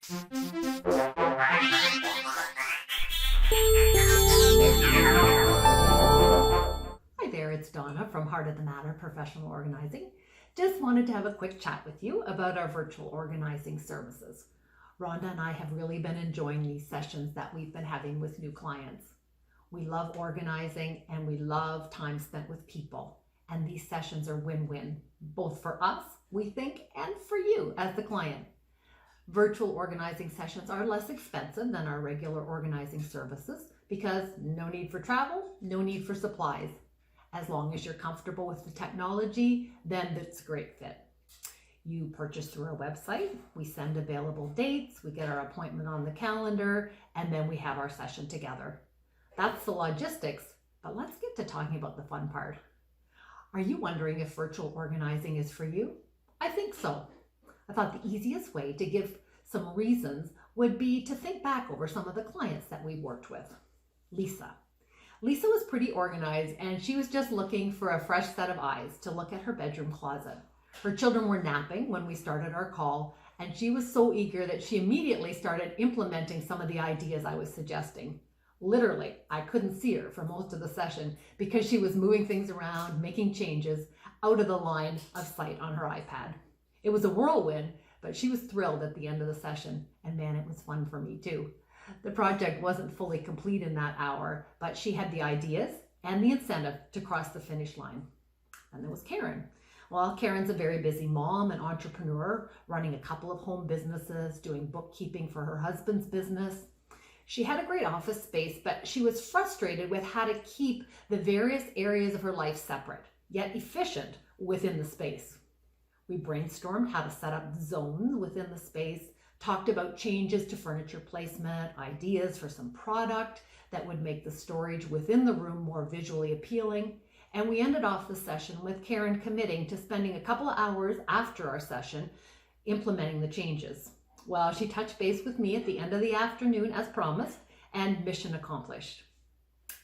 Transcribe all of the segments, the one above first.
Hi there, it's Donna from Heart of the Matter Professional Organizing. Just wanted to have a quick chat with you about our virtual organizing services. Rhonda and I have really been enjoying these sessions that we've been having with new clients. We love organizing and we love time spent with people. And these sessions are win-win, both for us, we think, and for you as the client. Virtual organizing sessions are less expensive than our regular organizing services because no need for travel, no need for supplies. As long as you're comfortable with the technology, then it's a great fit. You purchase through our website, we send available dates, we get our appointment on the calendar, and then we have our session together. That's the logistics, but let's get to talking about the fun part. Are you wondering if virtual organizing is for you? I think so. I thought the easiest way to give some reasons would be to think back over some of the clients that we've worked with. Lisa was pretty organized and she was just looking for a fresh set of eyes to look at her bedroom closet. Her children were napping when we started our call and she was so eager that she immediately started implementing some of the ideas I was suggesting. Literally, I couldn't see her for most of the session because she was moving things around, making changes out of the line of sight on her iPad. It was a whirlwind, but she was thrilled at the end of the session, and man, it was fun for me too. The project wasn't fully complete in that hour, but she had the ideas and the incentive to cross the finish line. And there was Karen. Well, Karen's a very busy mom and entrepreneur, running a couple of home businesses, doing bookkeeping for her husband's business. She had a great office space, but she was frustrated with how to keep the various areas of her life separate, yet efficient within the space. We brainstormed how to set up zones within the space, talked about changes to furniture placement, ideas for some product that would make the storage within the room more visually appealing, and we ended off the session with Karen committing to spending a couple of hours after our session implementing the changes. Well, she touched base with me at the end of the afternoon as promised, and mission accomplished.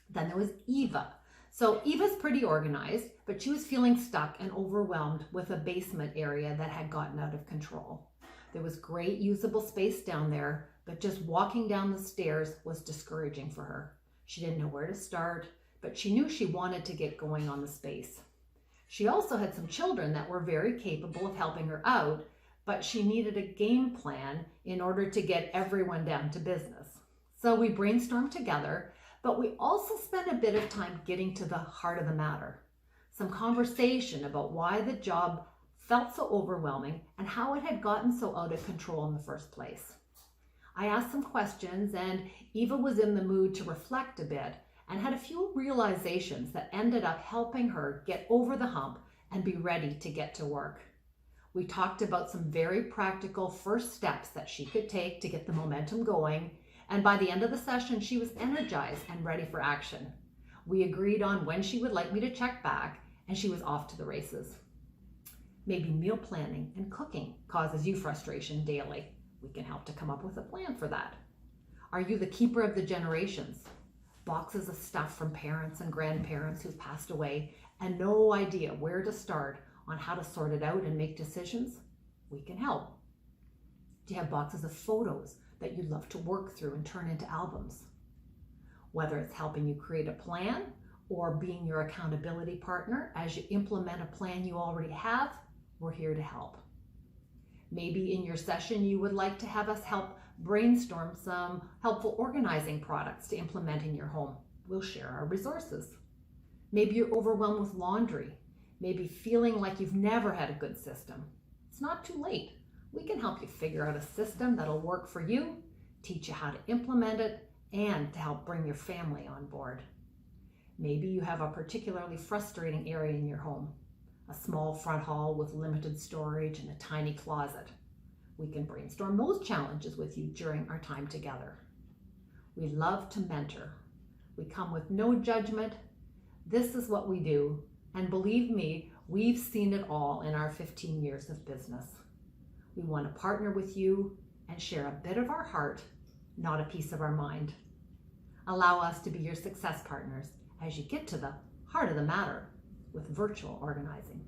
Then there was Eva. So Eva's pretty organized, but she was feeling stuck and overwhelmed with a basement area that had gotten out of control. There was great usable space down there, but just walking down the stairs was discouraging for her. She didn't know where to start, but she knew she wanted to get going on the space. She also had some children that were very capable of helping her out, but she needed a game plan in order to get everyone down to business. So we brainstormed together, but we also spent a bit of time getting to the heart of the matter. Some conversation about why the job felt so overwhelming and how it had gotten so out of control in the first place. I asked some questions and Eva was in the mood to reflect a bit and had a few realizations that ended up helping her get over the hump and be ready to get to work. We talked about some very practical first steps that she could take to get the momentum going, and by the end of the session, she was energized and ready for action. We agreed on when she would like me to check back, and she was off to the races. Maybe meal planning and cooking causes you frustration daily. We can help to come up with a plan for that. Are you the keeper of the generations? Boxes of stuff from parents and grandparents who've passed away and no idea where to start on how to sort it out and make decisions? We can help. Do you have boxes of photos that you'd love to work through and turn into albums? Whether it's helping you create a plan or being your accountability partner as you implement a plan you already have, we're here to help. Maybe in your session you would like to have us help brainstorm some helpful organizing products to implement in your home. We'll share our resources. Maybe you're overwhelmed with laundry, maybe feeling like you've never had a good system. It's not too late. We can help you figure out a system that'll work for you, teach you how to implement it, and to help bring your family on board. Maybe you have a particularly frustrating area in your home, a small front hall with limited storage and a tiny closet. We can brainstorm those challenges with you during our time together. We love to mentor. We come with no judgment. This is what we do, and believe me, we've seen it all in our 15 years of business. We want to partner with you and share a bit of our heart, not a piece of our mind. Allow us to be your success partners as you get to the heart of the matter with virtual organizing.